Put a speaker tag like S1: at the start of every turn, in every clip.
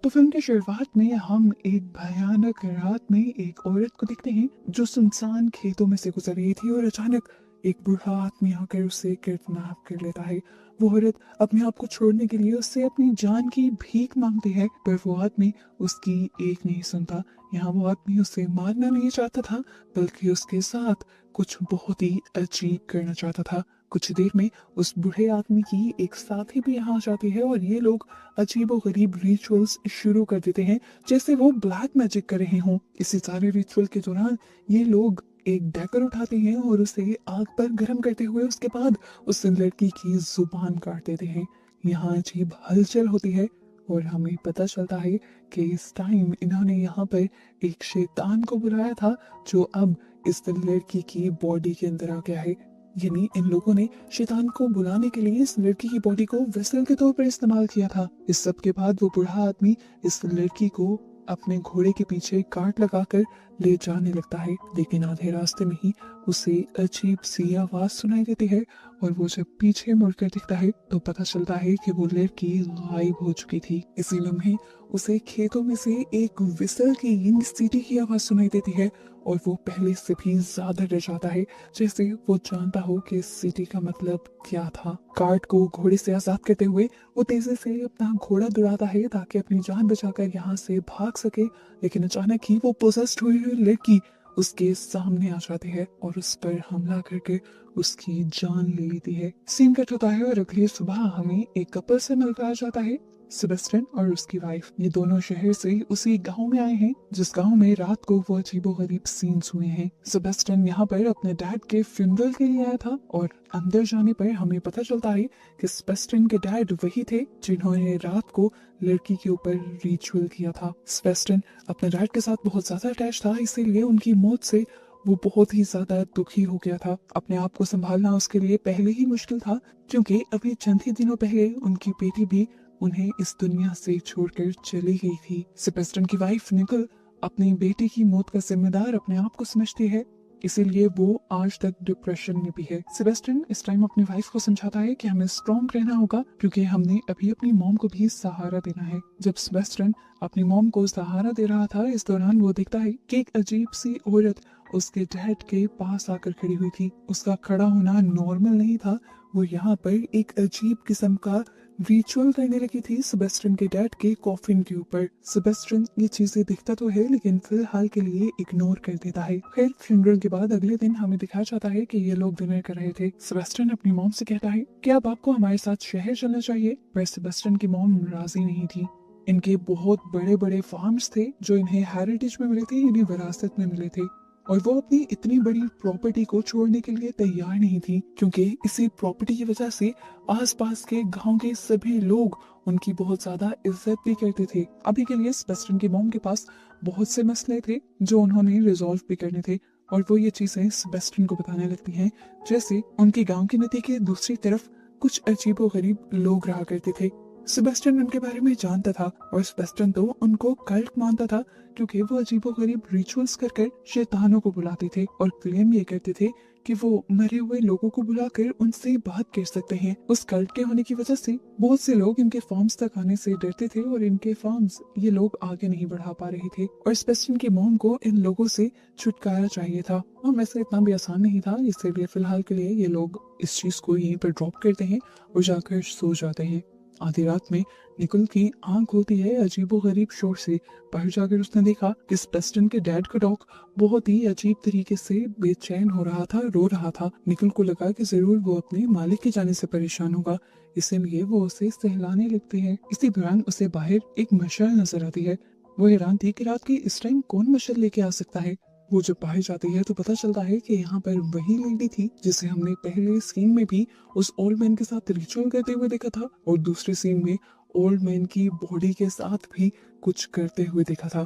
S1: तो फिल्म की शुरुआत में हम एक भयानक रात में एक औरत को देखते हैं जो सुनसान खेतों में से गुजर रही थी और अचानक एक बूढ़ा आदमी आकर उसे किडनैप कर लेता है। वो औरत अपने आप को छोड़ने के लिए उससे अपनी जान की भीख मांगती है, पर वो आदमी उसकी एक नहीं सुनता। यहाँ वो आदमी उसे मारना नहीं चाहता था, बल्कि उसके साथ कुछ बहुत ही अजीब करना चाहता था। कुछ देर में उस बूढ़े आदमी की एक साथी भी यहाँ आ जाती है और ये लोग अजीबोगरीब रिचुअल्स शुरू कर देते हैं, जैसे वो ब्लैक मैजिक कर रहे हों। इसी सारे रिचुअल के दौरान ये लोग एक डैगर उठाते हैं और उसे आग पर गर्म करते हुए उसके बाद उस लड़की की जुबान काट देते हैं। यहाँ अजीब हलचल होती है और हमें पता चलता है कि इस टाइम इन्होंने यहाँ पर एक शैतान को बुलाया था, जो अब इस लड़की की बॉडी के अंदर आ गया है। यानी इन लोगों ने शैतान को बुलाने के लिए इस लड़की की बॉडी को वेसल के तौर पर इस्तेमाल किया था। इस सब के बाद वो बूढ़ा आदमी इस लड़की को अपने घोड़े के पीछे काट लगाकर ले जाने लगता है, लेकिन आधे रास्ते में ही उसे अजीब सी आवाज सुनाई देती है और वो जब पीछे मुड़कर दिखता है तो पता चलता है कि वो लड़की गायब हो चुकी थी। इसी लम्हे उसे खेतों में से एक विसल की सीटी की आवाज सुनाई देती है और वो पहले से भी ज्यादा डर जाता है, जैसे वो जानता हो कि इस सीटी का मतलब क्या था। कार्ड को घोड़े से आजाद करते हुए वो तेजी से अपना घोड़ा दौड़ाता है ताकि अपनी जान बचाकर यहाँ से भाग सके, लेकिन अचानक ही वो पोजेस्ड हुई हुई लड़की उसके सामने आ जाती है और उस पर हमला करके उसकी जान ले लेती है। सीन कट होता है और अगली सुबह हमें एक कपल से मिलकर आ जाता है, सेबेस्टियन और उसकी वाइफ। ये दोनों शहर से उसी गांव में आए हैं जिस गांव में रात को वो अजीबोगरीब सीन्स हुए हैं। सेबेस्टियन यहाँ पर अपने डैड के फ्यूनरल के लिए आया था और अंदर जाने पर हमें पता चलता है कि सेबेस्टियन के डैड वही थे जिन्होंने रात को लड़की के ऊपर रिचुअल किया था। सेबेस्टियन अपने डैड के साथ बहुत ज्यादा अटैच था, इसीलिए उनकी मौत से वो बहुत ही ज्यादा दुखी हो गया था। अपने आप को संभालना उसके लिए पहले ही मुश्किल था, क्योंकि अभी चंद ही दिनों पहले उनकी बेटी भी उन्हें इस दुनिया से छोड़कर चली गई थी। सेबेस्टियन की वाइफ निकोल अपनी बेटी की मौत का जिम्मेदार अपने आप को समझती है, इसीलिए वो आज तक डिप्रेशन में भी है। सेबेस्टियन इस टाइम अपनी वाइफ को समझाता है कि हमें स्ट्रॉन्ग रहना होगा, क्योंकि हमने अभी अपनी मॉम को भी सहारा देना है। जब सेबेस्टियन अपनी मॉम को सहारा दे रहा था, इस दौरान वो देखता है कि एक अजीब सी औरत उसके डैड के पास आकर खड़ी हुई थी। उसका खड़ा होना नॉर्मल नहीं था, वो यहाँ पर एक अजीब किस्म का रिचुअल करने लगी थी सेबेस्टियन के डैड के कॉफिन के ऊपर। सेबेस्टियन ये चीजें दिखता तो है, लेकिन फिलहाल के लिए इग्नोर कर देता है। खैर, फ्यूनरल के बाद अगले दिन हमें दिखाया जाता है कि ये लोग डिनर कर रहे थे। सेबेस्टियन अपनी मॉम से कहता है कि अब आपको हमारे साथ शहर चलना चाहिए, पर सेबेस्टियन की मॉम राजी नहीं थी। इनके बहुत बड़े बड़े फार्म्स थे जो इन्हें हेरिटेज में मिले थे, इन्हें विरासत में मिले थे, और वो अपनी इतनी बड़ी प्रॉपर्टी को छोड़ने के लिए तैयार नहीं थी, क्योंकि इसी प्रॉपर्टी की वजह से आसपास के गांव के सभी लोग उनकी बहुत ज्यादा इज्जत भी करते थे। अभी के लिए सेबेस्टियन की मॉम के पास बहुत से मसले थे जो उन्होंने रिजॉल्व भी करने थे, और वो ये चीजें सेबेस्टियन को बताने लगती हैं, जैसे उनके गांव की नदी के दूसरी तरफ कुछ अजीबोगरीब लोग रहा करते थे। सेबेस्टियन उनके बारे में जानता था और सेबेस्टियन तो उनको कल्ट मानता था, क्योंकि वो अजीबोगरीब रिचुअल्स कर कर शैतानों को बुलाते थे और क्लेम ये करते थे कि वो मरे हुए लोगों को बुलाकर उनसे बात कर सकते हैं। उस कल्ट के होने की वजह से बहुत से लोग इनके फार्म्स तक आने से डरते थे और इनके फार्म्स ये लोग आगे नहीं बढ़ा पा रहे थे, और सेबेस्टियन की मॉम को इन लोगों से छुटकारा चाहिए था। और वैसे इतना भी आसान नहीं था, इसलिए फिलहाल के लिए ये लोग इस चीज को यहीं पर ड्रॉप करते हैं और जाकर सो जाते हैं। आधी रात में निकोल की आंख खुलती है अजीबोगरीब शोर से। बाहर जाकर उसने देखा कि सेबेस्टियन के डैड का डॉग बहुत ही अजीब तरीके से बेचैन हो रहा था, रो रहा था। निकोल को लगा कि जरूर वो अपने मालिक के जाने से परेशान होगा, इसीलिए वो उसे सहलाने लगती है। इसी दौरान उसे बाहर एक मशाल नजर आती है। वो हैरान थी कि रात के इस टाइम कौन मशाल लेके आ सकता है। वो जब बाहर जाती है तो पता चलता है कि यहाँ पर वही लेडी थी जिसे हमने पहले सीन में भी उस ओल्ड मैन के साथ रिचुअल करते हुए देखा था, और दूसरे सीन में ओल्ड मैन की बॉडी के साथ भी कुछ करते हुए देखा था।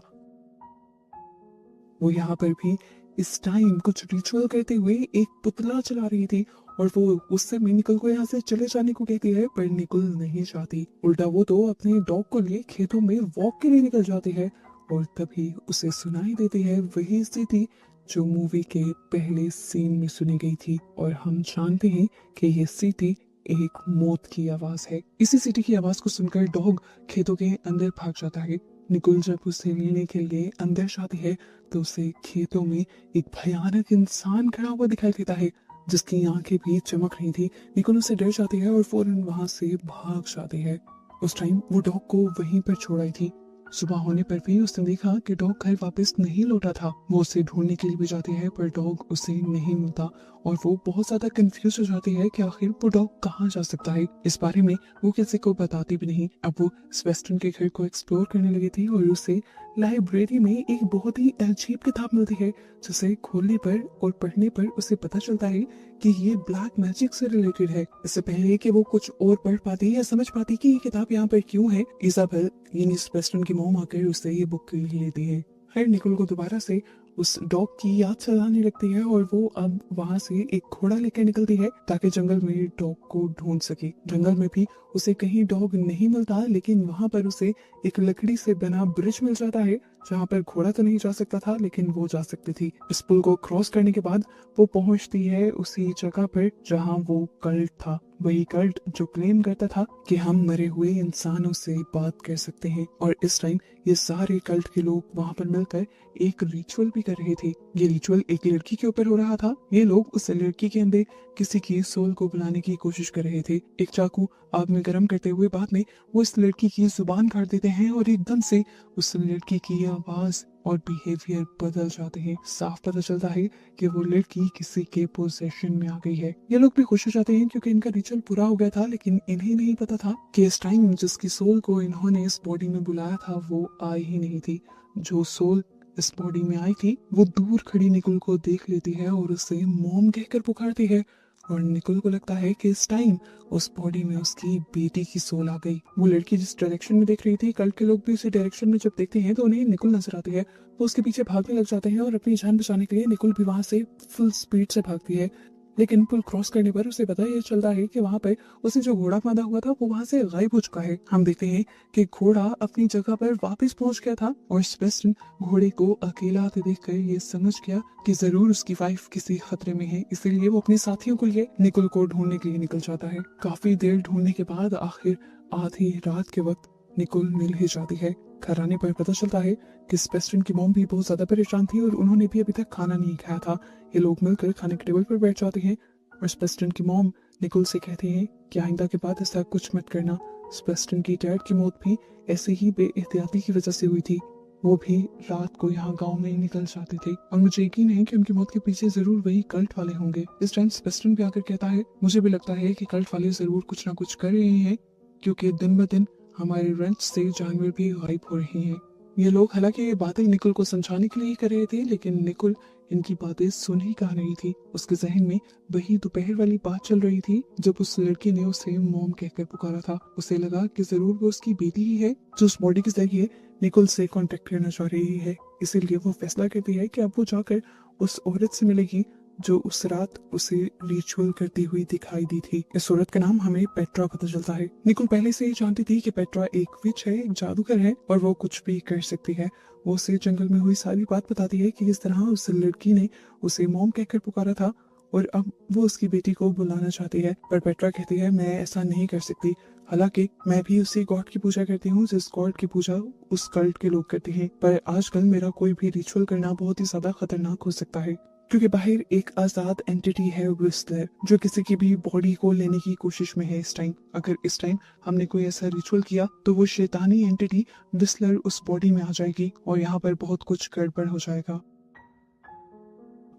S1: वो यहाँ पर भी इस टाइम कुछ रिचुअल करते हुए एक पुतला चला रही थी, और वो उससे निकोल को यहाँ से चले जाने को कहती है, पर निकोल नहीं चाहती। उल्टा वो तो अपने डॉग को लिए खेतों में वॉक के लिए निकल जाती है, और तभी उसे सुनाई देती है वही स्थिति जो मूवी के पहले सीन में सुनी गई थी। और हम जानते हैं कि ये स्थिति एक मौत की आवाज है। इसी सीटी की आवाज को सुनकर डॉग खेतों के अंदर भाग जाता है। निकोल जब उसे लेने के लिए अंदर जाती है तो उसे खेतों में एक भयानक इंसान खड़ा हुआ दिखाई देता है, जिसकी आंखें भी चमक रही थी। निकोल उससे डर जाती है और फौरन वहां से भाग जाती है। उस टाइम वो डॉग को वहीं पर छोड़ आई थी। सुबह होने पर भी उसने देखा कि डॉग घर वापस नहीं लौटा था। वो उसे ढूंढने के लिए भी जाती है पर डॉग उसे नहीं मिलता और वो बहुत ज्यादा कंफ्यूज हो जाती है कि आखिर वो डॉग कहाँ जा सकता है। इस बारे में वो किसी को बताती भी नहीं। अब वो स्वेस्टन के घर को एक्सप्लोर करने लगी थी और उसे लाइब्रेरी में एक बहुत ही अजीब किताब मिलती है, जिसे खोलने पर और पढ़ने पर उसे पता चलता है कि ये ब्लैक मैजिक से रिलेटेड है। इससे पहले कि वो कुछ और पढ़ पाती या समझ पाती कि ये किताब यहाँ पर क्यों है, इजाबेल यानी स्वेस्टन की मॉम आकर उससे ये बुक ले लेती है। फिर निकोल को दोबारा से उस डॉग की याद सताने लगती है और वो अब वहां से एक घोड़ा लेकर निकलती है ताकि जंगल में डॉग को ढूंढ सके। जंगल में भी उसे कहीं डॉग नहीं मिलता, लेकिन वहां पर उसे एक लकड़ी से बना ब्रिज मिल जाता है जहाँ पर घोड़ा तो नहीं जा सकता था लेकिन वो जा सकती थी। इस पुल को क्रॉस करने के बाद वो पहुंचती है उसी जगह पर जहाँ वो कल्ट था, वही कल्ट जो क्लेम करता था कि हम मरे हुए इंसानों से बात कर सकते हैं। और इस टाइम ये सारे कल्ट के लोग वहाँ पर मिलकर एक रिचुअल भी कर रहे थे। ये रिचुअल एक लड़की के ऊपर हो रहा था। ये लोग उस लड़की के अंदर किसी की सोल को बुलाने की कोशिश कर रहे थे। एक चाकू आग में गर्म करते हुए बाद में वो इस लड़की की जुबान काट देते हैं और एकदम से उस लड़की की आवाज और बिहेवियर बदल जाते हैं। साफ पता चलता है कि वो लड़की किसी के पोजेशन में आ गई है। ये लोग भी खुश हो जाते हैं क्योंकि इनका रिचुअल पूरा हो गया था, लेकिन इन्हें नहीं पता था कि इस टाइम जिसकी सोल को इन्होंने इस बॉडी में बुलाया था वो आई ही नहीं थी। जो सोल इस बॉडी में आई थी वो दूर खड़ी निकोल को देख लेती है और उसे मॉम कहकर पुकारती है। और निकोल को लगता है कि इस टाइम उस बॉडी में उसकी बेटी की सोल आ गई। वो लड़की जिस डायरेक्शन में देख रही थी, कल के लोग भी उसी डायरेक्शन में जब देखते हैं तो उन्हें निकोल नजर आती है। वो उसके पीछे भागने लग जाते हैं और अपनी जान बचाने के लिए निकोल भी वहां से फुल स्पीड से भागती है। लेकिन पुल क्रॉस करने पर उसे पता ये चलता है कि वहां पर उसे जो घोड़ा बांधा हुआ था वो वहां से गायब हो चुका है। हम देखते हैं कि घोड़ा अपनी जगह पर वापस पहुंच गया था और स्पेस्टन घोड़े को अकेला आते देखकर ये समझ गया कि जरूर उसकी वाइफ किसी खतरे में है, इसीलिए वो अपने साथियों को लिए निकोल को ढूंढने के लिए निकल जाता है। काफी देर ढूंढने के बाद आखिर आधी रात के वक्त निकोल मिल ही जाती है। घर आने पर पता चलता है कि स्पेस्टन की मॉम भी बहुत ज्यादा परेशान थी और उन्होंने भी अभी तक खाना नहीं खाया था। ये लोग मिलकर खाने के टेबल पर बैठ जाते हैं और स्पेस्टन की मॉम निकोल से कहती है कि आइंदा के बाद ऐसा कुछ मत करना। स्पेस्टन की डैड की मौत भी ऐसे ही बेएहतियाती की वजह से हुई थी। वो भी रात को यहाँ गांव में निकल जाते थे और मुझे यकीन है कि उनकी मौत के पीछे जरूर वही कल्ट वाले होंगे। इस टाइम स्पेस्टन भी आकर कहता है मुझे भी लगता है कि कल्ट वाले जरूर कुछ ना कुछ कर रहे हैं, क्योंकि दिन ब दिन हमारे रंच से जानवर भी गायब हो रहे हैं। ये लोग हालांकि ये बातें निकोल को समझाने के लिए ही कर रहे थे, लेकिन निकोल इनकी बातें सुन ही कहा रही थी। उसके जहन में वही दोपहर वाली बात चल रही थी जब उस लड़की ने उसे मॉम कहकर पुकारा था। उसे लगा कि जरूर वो उसकी बेटी ही है जो उस बॉडी के जरिए निकोल से कांटेक्ट करना चाह रही है। इसीलिए वो फैसला करती है कि अब वो जाकर उस औरत से मिलेगी जो उस रात उसे रिचुअल करती हुई दिखाई दी थी। इस औरत का नाम हमें पेट्रा पता चलता है। निकोल पहले से ही जानती थी कि पेट्रा एक विच है, एक जादूगर है और वो कुछ भी कर सकती है। वो उसे जंगल में हुई सारी बात बताती है कि किस तरह उस लड़की ने उसे मॉम कहकर पुकारा था और अब वो उसकी बेटी को बुलाना चाहती है। पर पेट्रा कहती है मैं ऐसा नहीं कर सकती, हालांकि मैं भी उसी गॉड की पूजा करती हूँ जिस गॉड की पूजा उस कल्ट के लोग करते हैं। पर आजकल मेरा कोई भी रिचुअल करना बहुत ही ज्यादा खतरनाक हो सकता है, क्योंकि बाहर एक आजाद एंटिटी है विस्लर जो किसी की भी बॉडी को लेने की कोशिश में है इस टाइम। अगर इस टाइम हमने कोई ऐसा रिचुअल किया तो वो शैतानी एंटिटी विस्लर उस बॉडी में आ जाएगी और यहाँ पर बहुत कुछ गड़बड़ हो जाएगा।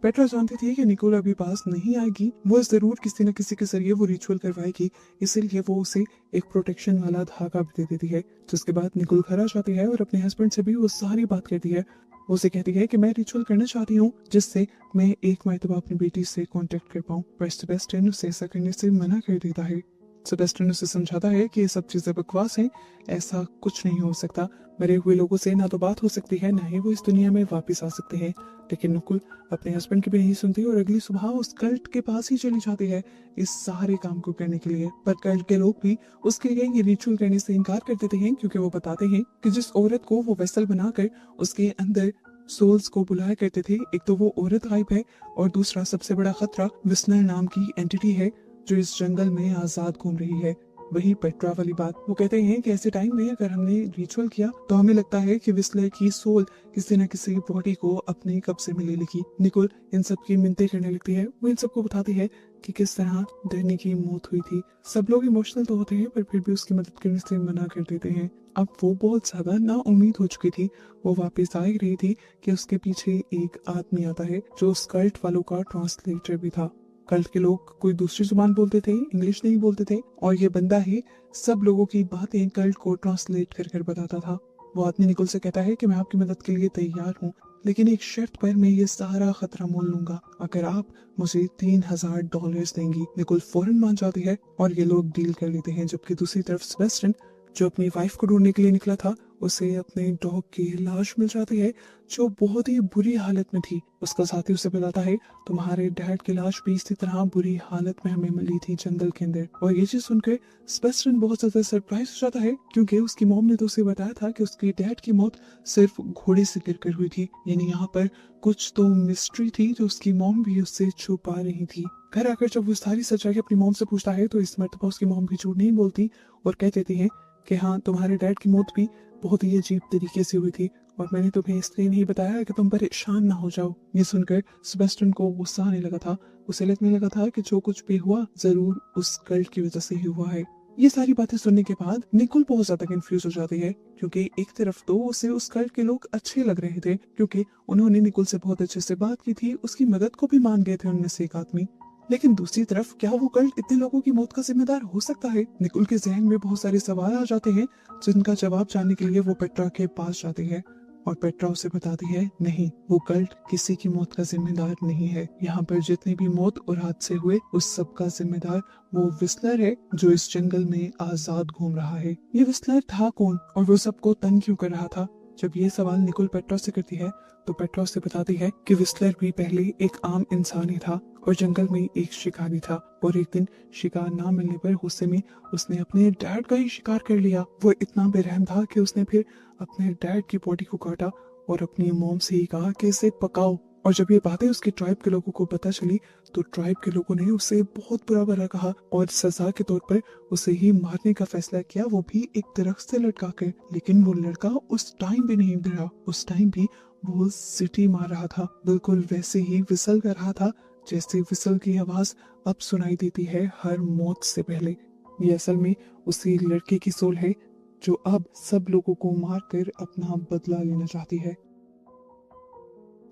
S1: पेट्रा जानती थी कि निकोल अभी पास नहीं आएगी, वो जरूर किसी न किसी के जरिए वो रिचुअल करवाएगी, इसीलिए वो उसे एक प्रोटेक्शन वाला धागा भी दे देती है। जिसके बाद निकोल घर आ जाती है और अपने हस्बैंड से भी वो सारी बात करती है। वो उसे कहती है कि मैं रिचुअल करना चाहती हूँ जिससे मैं एक मर्तबा अपनी बेटी से कांटेक्ट कर पाऊँ, पर सेबेस्टियन उसे ऐसा करने से मना कर देता है। सेबेस्टियन उसे समझाता है कि ये सब चीजें बकवास हैं, ऐसा कुछ नहीं हो सकता। मरे हुए लोगों से ना तो बात हो सकती है, ना ही वो इस दुनिया में वापस आ सकते हैं। लेकिन निकोल अपने हस्बैंड की भी नहीं सुनती और अगली सुबह उस कल्ट के पास ही चली जाती है इस सारे काम को करने के लिए। पर कल्ट के लोग भी उसके लिए ये रिचुअल करने से इनकार कर देते हैं, क्योंकि वो बताते हैं कि जिस औरत को वो वेसल बनाकर उसके अंदर सोल्स को बुलाया करते थे, एक तो वो औरत गायब है और दूसरा सबसे बड़ा खतरा विस्नर नाम की एंटिटी है जो इस जंगल में आजाद घूम रही है। वही पेट्रा वाली बात। वो कहते हैं कि ऐसे टाइम में अगर हमने रिचुअल किया तो हमें लगता है कि विस्लर की सोल किसी न किसी बॉडी को अपने कब्जे में ले लेगी। निकोल इन सब की मिन्नतें करने लगती है। वो इन सबको बताती है कि किस तरह डैनी की मौत हुई थी। सब लोग इमोशनल तो होते हैं पर फिर भी उसकी मदद करने से मना कर देते हैं। अब वो बहुत ज्यादा ना उम्मीद हो चुकी थी। वो वापस आ ही रही थी कि उसके पीछे एक आदमी आता है जो उस कल्ट वालों का ट्रांसलेटर भी था। कल्ट के लोग कोई दूसरी जुबान बोलते थे, इंग्लिश नहीं बोलते थे, और ये बंदा ही सब लोगों की बातें कल्ट को ट्रांसलेट कर कर बताता था। वो आदमी निकोल से कहता है कि मैं आपकी मदद के लिए तैयार हूँ, लेकिन एक शर्त पर मैं ये सारा खतरा मोल लूंगा। अगर आप मुझे $3000 देंगी। निकोल फौरन मान जाती है और ये लोग डील कर लेते हैं। जबकि दूसरी तरफ सेबेस्टियन, जो अपनी वाइफ को ढूंढने के लिए निकला था, उसे अपने डॉग की लाश मिल जाती है जो बहुत ही बुरी हालत में थी। उसका साथी उसे बताता है तुम्हारे डैड की लाश भी इसी तरह बुरी हालत में हमें मिली थी जंगल के अंदर। और ये चीज सुनकर सेबेस्टियन बहुत ज्यादा सरप्राइज हो जाता है क्योंकि उसकी मॉम ने तो उसे बताया था कि उसकी डैड की मौत सिर्फ घोड़े से गिरकर हुई थी। यानी यहाँ पर कुछ तो मिस्ट्री थी जो उसकी मॉम भी उससे छुपा रही थी। घर आकर जब वो सारी सच्चाई अपनी मॉम से पूछता है तो इस मर्तबा उसकी मॉम भी झूठ नहीं बोलती और कह देती है कि हाँ, तुम्हारे डैड की मौत भी बहुत ही अजीब तरीके से हुई थी और मैंने तुम्हें इसलिए नहीं बताया कि तुम परेशान ना हो जाओ। ये सुनकर सेबेस्टियन को गुस्सा आने लगा था। उसे लगने लगा था कि जो कुछ भी हुआ जरूर उस कल्ट की वजह से ही हुआ है। ये सारी बातें सुनने के बाद निकोल बहुत ज्यादा कंफ्यूज हो जाती है क्योंकि एक तरफ तो उसे उस कल्ट के लोग अच्छे लग रहे थे क्योंकि उन्होंने निकोल से बहुत अच्छे से बात की थी, उसकी मदद को भी मान गए थे उनमें से एक आदमी। लेकिन दूसरी तरफ क्या वो कल्ट इतने लोगों की मौत का जिम्मेदार हो सकता है? निकोल के जहन में बहुत सारे सवाल आ जाते हैं जिनका जवाब जानने के लिए वो पेट्रा के पास जाती है और पेट्रा उसे बताती है नहीं, वो कल्ट किसी की मौत का जिम्मेदार नहीं है। यहाँ पर जितनी भी मौत और हादसे हुए उस सब का जिम्मेदार वो विस्लर है जो इस जंगल में आजाद घूम रहा है। ये विस्लर था कौन और वो सबको तंग क्यों कर रहा था? जब ये सवाल निकोल पेट्रा से करती है तो पेट्रा उसे बताती है कि विस्लर भी पहले एक आम इंसान ही था और जंगल में एक शिकारी था और एक दिन शिकार ना मिलने पर गुस्से में उसने अपने डैड का ही शिकार कर लिया। वो इतना बेरहम था कि उसने फिर अपने डैड की बॉडी को काटा और अपनी मॉम से ही कहा कि इसे पकाओ। और जब ये बातें उसके ट्राइब के लोगों को पता चली तो ट्राइब के लोगों ने उसे बहुत बुरा भला कहा और सजा के तौर पर उसे ही मारने का फैसला किया, वो भी एक दरख्त से लटका कर। लेकिन वो लड़का उस टाइम भी नहीं डरा। उस टाइम भी वो सीटी मार रहा था, बिल्कुल वैसे ही विसल कर रहा था जैसे विसल की आवाज अब सुनाई देती है हर मौत से पहले। ये असल में उसी लड़के की सोल है जो अब सब लोगों को मारकर अपना बदला लेना चाहती है।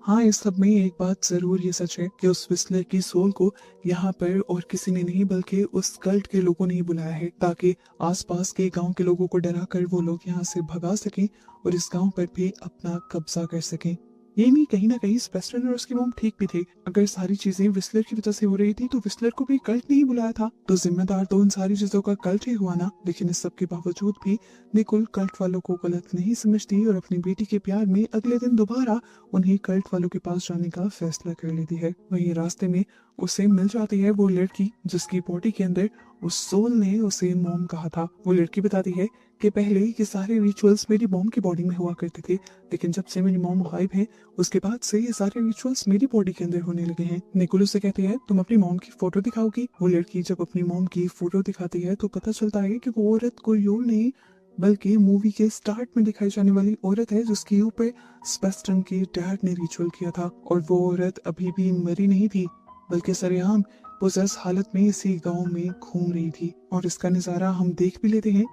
S1: हाँ, इस सब में एक बात जरूर ये सच है कि उस विस्लर की सोल को यहाँ पर और किसी ने नहीं बल्कि उस कल्ट के लोगों ने ही बुलाया है ताकि आसपास के गांव के लोगों को डरा कर वो लोग यहाँ से भगा सकें और इस गांव पर भी अपना कब्जा कर सकें। ये नहीं, कहीं ना कहीं सेबेस्टियन और उसकी मॉम ठीक भी थे। अगर सारी चीजें विस्लर की वजह से हो रही थी तो विस्लर को भी कल्ट नहीं बुलाया था, तो जिम्मेदार तो उन सारी चीजों का कल्ट ही हुआ ना। लेकिन इस सब के बावजूद भी निकोल कल्ट वालों को गलत नहीं समझती और अपनी बेटी के प्यार में अगले दिन दोबारा उन्हें कल्ट वालों के पास जाने का फैसला कर लेती है। वहीं रास्ते में उसे मिल जाती है वो लड़की जिसकी बॉडी के अंदर उस सोल ने उसे मॉम कहा था। वो लड़की बताती है कि पहले ये सारे रिचुअल्स मेरी मॉम की बॉडी में हुआ करते थे, लेकिन जब से मेरी मॉम गायब है उसके बाद से ये सारे रिचुअल्स मेरी बॉडी के अंदर होने लगे हैं। निकोल उसे कहती है तुम अपनी मॉम की फोटो दिखाओगी? वो लड़की जब अपनी मॉम की फोटो दिखाती है तो पता चलता है कि वो औरत कोई और नहीं बल्कि मूवी के स्टार्ट में दिखाई जाने वाली औरत है जिसके ऊपर सेबेस्टियन के डैड ने रिचुअल किया था। और वो औरत अभी भी मरी नहीं थी बल्कि सरेआम पोजेस हालत में इसी गांव में घूम रही थी। और इसका नजारा हम देख भी लेते हैं।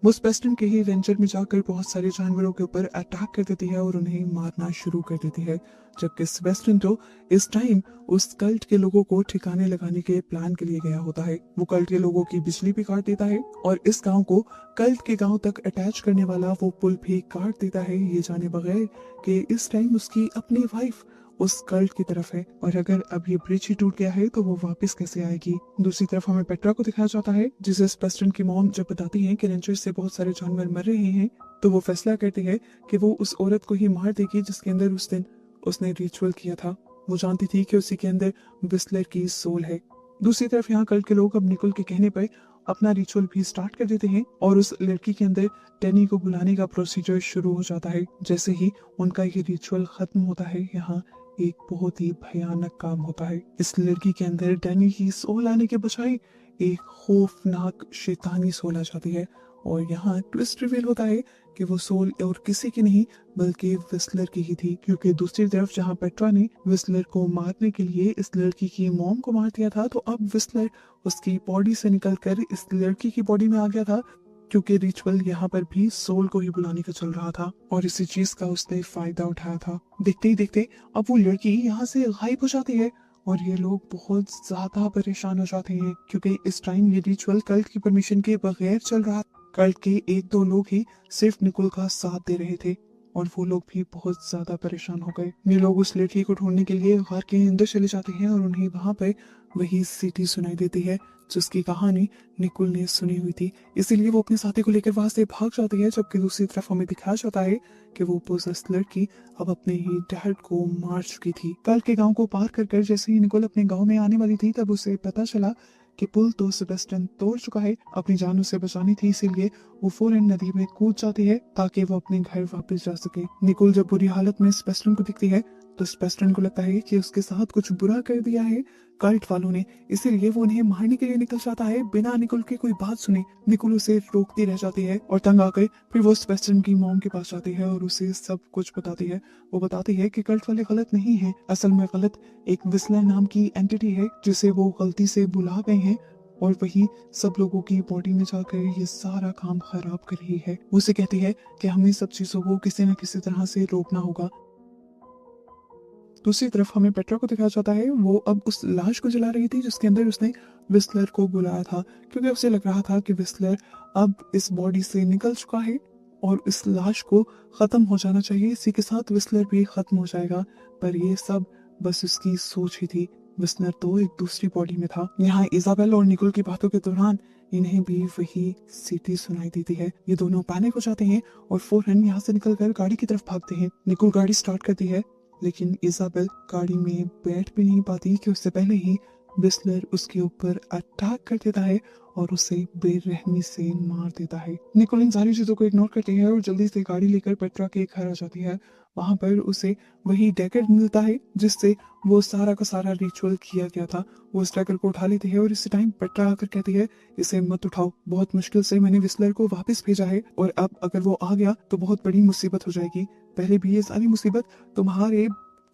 S1: वो सेबेस्टियन के ही रेंजर में जाकर बहुत सारे जानवरों के ऊपर अटैक कर देती है और उन्हें मारना शुरू कर देती है, जबकि सेबेस्टियन तो इस टाइम उस कल्ट के लोगों को ठिकाने लगाने के प्लान के लिए गया होता है। वो कल्ट के लोगों की बिजली भी काट देता है और इस गांव को कल्ट के गांव तक अटैच करने वाला वो पुल भी काट देता है, ये जाने बगैर कि इस टाइम उसकी अपनी वाइफ उस कल्ट की तरफ है और अगर अब ये ब्रिज ही टूट गया है तो वो वापस कैसे आएगी। दूसरी तरफ हमें पेट्रा को दिखाया जाता है जिसे सेबेस्टियन की मॉम जब बताती है कि रेंजर से बहुत सारे जानवर मर रहे हैं तो वो फैसला करती है कि वो उस औरत को ही मार देगी जिसके अंदर उस दिन उसने रिचुअल किया था। वो जानती थी कि उसी के अंदर विस्लर की सोल है। दूसरी तरफ यहाँ कल्ट के लोग अब निकोल के कहने पर अपना रिचुअल भी स्टार्ट कर देते हैं और उस लड़की के अंदर डैनी को बुलाने का प्रोसीजर शुरू हो जाता है। जैसे ही उनका ये रिचुअल खत्म होता है यहाँ एक बहुत ही भयानक काम होता है। इस लड़की के अंदर डैनी की सोल आने के बजाय एक खौफनाक शैतानी सोल आ जाती है। और यहाँ ट्विस्ट रिवील होता है कि वो सोल और किसी की नहीं बल्कि विस्लर की ही थी, क्योंकि दूसरी तरफ जहाँ पेट्रा ने विस्लर को मारने के लिए इस लड़की की मॉम को मार दिया था, तो अब विस्लर उसकी बॉडी से निकलकर इस लड़की की बॉडी में आ गया था, क्योंकि रिचुअल यहाँ पर भी सोल को ही बुलाने का चल रहा था और इसी चीज का उसने फायदा उठाया था। देखते ही देखते अब वो लड़की यहाँ से गायब हो जाती है और ये लोग बहुत ज्यादा परेशान हो जाते हैं, क्योंकि इस टाइम ये रिचुअल कल्ट की परमिशन के बगैर चल रहा। कल्ट के एक दो लोग ही सिर्फ निकोल का साथ दे रहे थे और वो लोग भी बहुत ज्यादा परेशान हो गए। ये लोग उस लड़की को ढूंढने के लिए घर के अंदर चले जाते हैं और उन्हें वहां पर वही सिटी सुनाई देती है जिसकी कहानी निकोल ने सुनी हुई थी। इसीलिए वो अपने साथी को लेकर वहां से भाग जाती है, जबकि दूसरी तरफ हमें दिखाया जाता है कि वो पोसेस लड़की अब अपने ही डैड को मार चुकी थी। कल के गांव को पार कर जैसे ही निकोल अपने गांव में आने वाली थी, तब उसे पता चला कि पुल तो सेबेस्टियन तोड़ चुका है। अपनी जान उसे बचानी थी, इसीलिए वो फौरन नदी में कूद जाती है ताकि वो अपने घर वापस जा सके। निकोल जब बुरी हालत में सेबेस्टियन को दिखती है तो सेबेस्टियन को लगता है कि उसके साथ कुछ बुरा कर दिया है कल्ट वालों ने, इसीलिए वो उन्हें मारने के लिए निकल जाता है बिना निकोल की कोई बात सुने। निकोल उसे रोकती रह जाती है और तंग आकर फिर वो सेबेस्टियन की मॉम के पास जाती है और उसे सब कुछ बताती है। वो बताती है कि कल्ट वाले गलत नहीं है, असल में गलत एक विस्लर नाम की एंटिटी है जिसे वो गलती से बुला गए हैं और वही सब लोगों की बॉडी में जाकर ये सारा काम खराब कर रही है। वो उसे कहती है कि हमें सब चीजों को किसी न किसी तरह से रोकना होगा। दूसरी तरफ हमें पेट्रा को दिखाया जाता है, वो अब उस लाश को जला रही थी जिसके अंदर उसने विस्लर को बुलाया था, क्योंकि उसे लग रहा था कि विस्लर अब इस बॉडी से निकल चुका है और इस लाश को खत्म हो जाना चाहिए, इसी के साथ विस्लर भी खत्म हो जाएगा। पर ये सब बस उसकी सोच ही थी, विस्लर तो एक दूसरी बॉडी में था। यहाँ इजाबेल और निकोल की बातों के दौरान इन्हें भी वही सीटी सुनाई देती है। ये दोनों पैनिक हो जाते हैं और फौरन यहाँ से निकलकर गाड़ी की तरफ भागते हैं। निकोल गाड़ी स्टार्ट करती है, लेकिन इजाबेल गाड़ी में बैठ भी नहीं पाती कि उससे पहले ही विस्लर उसके ऊपर अटैक कर देता है और उसे बेरहमी से मार देता है। निकोल इन सारी चीजों को इग्नोर करती है और जल्दी से गाड़ी लेकर पेट्रा के घर आ जाती है। वहां पर उसे वही डैगर मिलता है जिससे वो सारा का सारा रिचुअल किया गया था। वो उस डैगर को उठा लेती है और इसी टाइम पेट्रा आकर कहती है, इसे मत उठाओ, बहुत मुश्किल से मैंने विस्लर को वापस भेजा है और अब अगर वो आ गया तो बहुत बड़ी मुसीबत हो जाएगी। पहले भी ये सारी मुसीबत तुम्हारे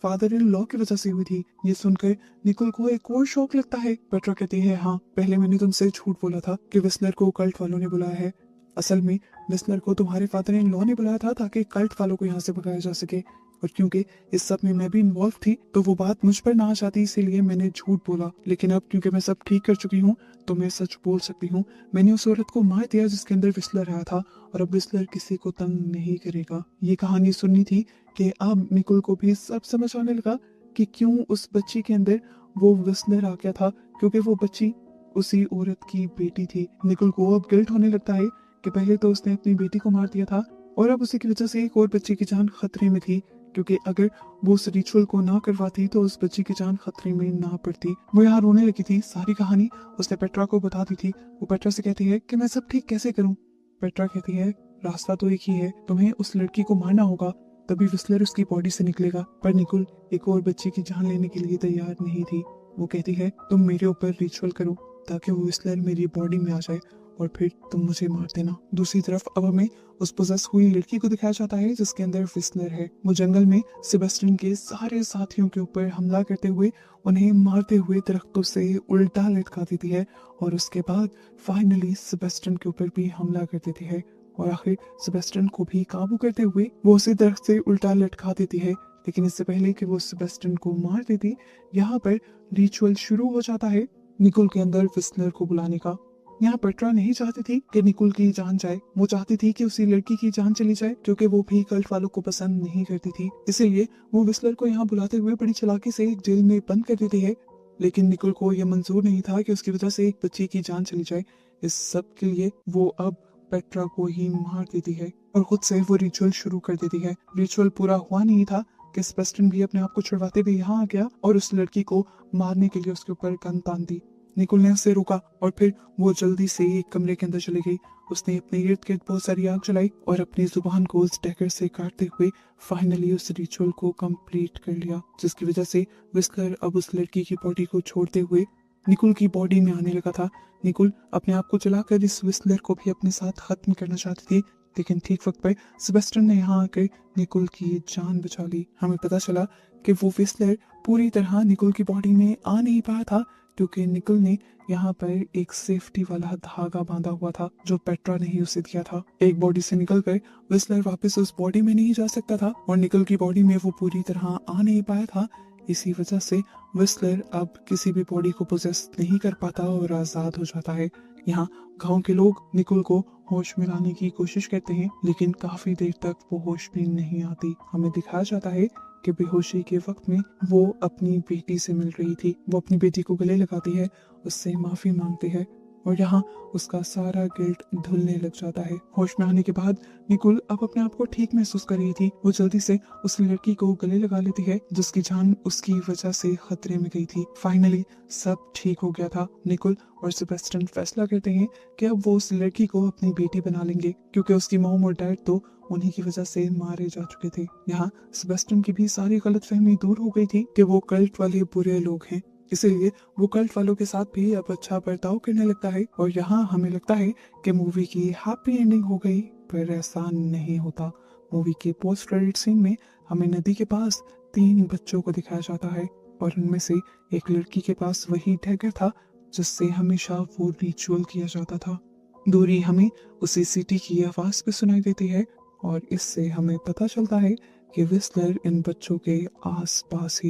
S1: फादर इन लॉ की वजह से हुई थी। ये सुनकर निकोल को एक और शौक लगता है। पेट्रा कहती है, हाँ, पहले मैंने तुमसे झूठ बोला था कि विस्लर को कल्ट वालों ने बुलाया है। असल में विस्लर को तुम्हारे फादर इन लॉ ने बुलाया था ताकि कल्ट वालों को यहाँ से भगाया जा सके, और क्योंकि इस सब में मैं भी इन्वॉल्व थी तो वो बात मुझ पर ना आ जाती, इसीलिए मैंने झूठ बोला। लेकिन अब क्योंकि मैं सब ठीक कर चुकी हूँ तो मैं सच बोल सकती हूँ। मैंने उस औरत को मार दिया जिसके अंदर विस्लर आया था और अब विस्लर किसी को तंग नहीं करेगा। ये कहानी सुननी थी कि अब निकोल को भी सब समझ आने लगा कि क्यों उस बच्ची के अंदर वो विस्लर आ गया था, क्योंकि वो बच्ची उसी औरत की बेटी थी। निकोल को अब गिल्ट होने लगता है कि पहले तो उसने अपनी बेटी को मार दिया था और अब उसी की वजह से एक और बच्ची की जान खतरे में थी, क्योंकि अगर वो उस रिचुअल को ना करवाती तो उस बच्ची की जान खतरे में ना पड़ती। वो यहाँ रोने लगी थी। सारी कहानी उसने पेट्रा को बता दी थी। वो पेट्रा से कहती है कि मैं सब ठीक कैसे करूं। पेट्रा कहती है, रास्ता तो एक ही है, तुम्हें उस लड़की को मारना होगा, तभी विस्लर उसकी बॉडी से निकलेगा। पर निकोल एक और बच्ची की जान लेने के लिए तैयार नहीं थी। वो कहती है, तुम मेरे ऊपर रिचुअल करो ताकि वो विस्लर मेरी बॉडी में आ जाए और फिर तुम मुझे मार देना। दूसरी तरफ अब हमें उस पोजेस हुई लड़की को दिखाया जाता है जिसके अंदर विस्लर है। वो जंगल में सेबेस्टियन के सारे साथियों के ऊपर हमला करते हुए उन्हें मारते हुए दरख्तों से उल्टा लटका देती है और उसके बाद फाइनली सेबेस्टियन के ऊपर भी हमला कर देती है और आखिर सेबेस्टियन को भी काबू करते हुए वो उसे दरख्त से उल्टा लटका देती है। लेकिन इससे पहले कि वो सेबेस्टियन को मार देती, यहाँ पर रिचुअल शुरू हो जाता है निकोल के अंदर विस्लर को बुलाने का। यहाँ पेट्रा नहीं चाहती थी कि निकोल की जान जाए, वो चाहती थी कि उसी लड़की की जान चली जाए, क्योंकि वो भी कल्ट वालों को पसंद नहीं करती थी। इसीलिए वो विस्लर को यहाँ बुलाते हुए बड़ी चालाकी से एक जेल में बंद कर देती है। लेकिन निकोल को यह मंजूर नहीं था कि उसकी वजह से एक बच्ची की जान चली जाए। इस सब के लिए वो अब पेट्रा को ही मार देती है और खुद से वो रिचुअल शुरू कर देती है। रिचुअल पूरा हुआ नहीं था कि सेबेस्टियन भी अपने आप को छुड़वाते हुए यहाँ आ गया और उस लड़की को मारने के लिए उसके ऊपर गन तान दी। निकोल ने उसे रोका और फिर वो जल्दी से एक कमरे के अंदर चली गई। उसने अपने इर्द गिर्द बहुत सारी आग जलाई और अपनी जुबान को उस डैगर से काटते हुए फाइनली उस रिचुअल को कंप्लीट कर लिया, जिसकी वजह से विस्लर अब उस लड़की की बॉडी को छोड़ते हुए निकुल की बॉडी में आने लगा था। निकुल अपने आप को जलाकर इस विस्लर को भी अपने साथ खत्म करना चाहती थी, लेकिन ठीक वक्त पर सेबेस्टियन ने यहाँ आकर निकुल की जान बचा ली। हमें पता चला कि वो विस्लर पूरी तरह निकुल की बॉडी में आ नहीं पाया था, क्योंकि निकुल ने यहाँ पर एक सेफ्टी वाला धागा बांधा हुआ था जो पेट्रा ने ही उसे दिया था। एक बॉडी से निकलकर विस्लर वापस उस बॉडी में नहीं जा सकता था और निकुल की बॉडी में वो पूरी तरह आ नहीं पाया था। इसी वजह से विस्लर अब किसी भी बॉडी को पोजेस नहीं कर पाता और आजाद हो जाता है। यहाँ गांव के लोग निकुल को होश में लाने की कोशिश करते हैं, लेकिन काफी देर तक वो होश में नहीं आती। हमें दिखाया जाता है कि बेहोशी के वक्त में वो अपनी बेटी से मिल रही थी। वो अपनी बेटी को गले लगाती है, उससे माफी मांगती है और यहाँ उसका सारा गिल्ट धुलने लग जाता है। होश में आने के बाद निकुल अब अपने आप को ठीक महसूस कर रही थी। वो जल्दी से उस लड़की को गले लगा लेती है जिसकी जान उसकी वजह से खतरे में गई थी। फाइनली सब ठीक हो गया था। निकुल और सेबेस्टियन फैसला करते हैं कि अब वो उस लड़की को अपनी बेटी बना लेंगे, क्योंकि उसकी मॉम और डैड तो उन्हीं की वजह से मारे जा चुके थे। यहाँ सेबेस्टियन की भी सारी गलतफहमी दूर हो गई थी कि वो कल्ट वाले बुरे लोग हैं, इसीलिए वो कल्ट वालों के साथ भी अब अच्छा बर्ताव करने लगता है। और यहाँ हमें लगता है कि मूवी की हैप्पी एंडिंग हो गई, पर ऐसा नहीं होता। मूवी के पोस्ट क्रेडिट सीन में हमें नदी के पास 3 बच्चों को दिखाया जाता है और उनमें से एक लड़की के पास वही डैगर था जिससे हमेशा वो रिचुअल किया जाता था। दूरी हमें उसी सिटी की आवाज भी सुनाई देती है और इससे हमें पता चलता है कि विस्लर इन बच्चों के आस पास ही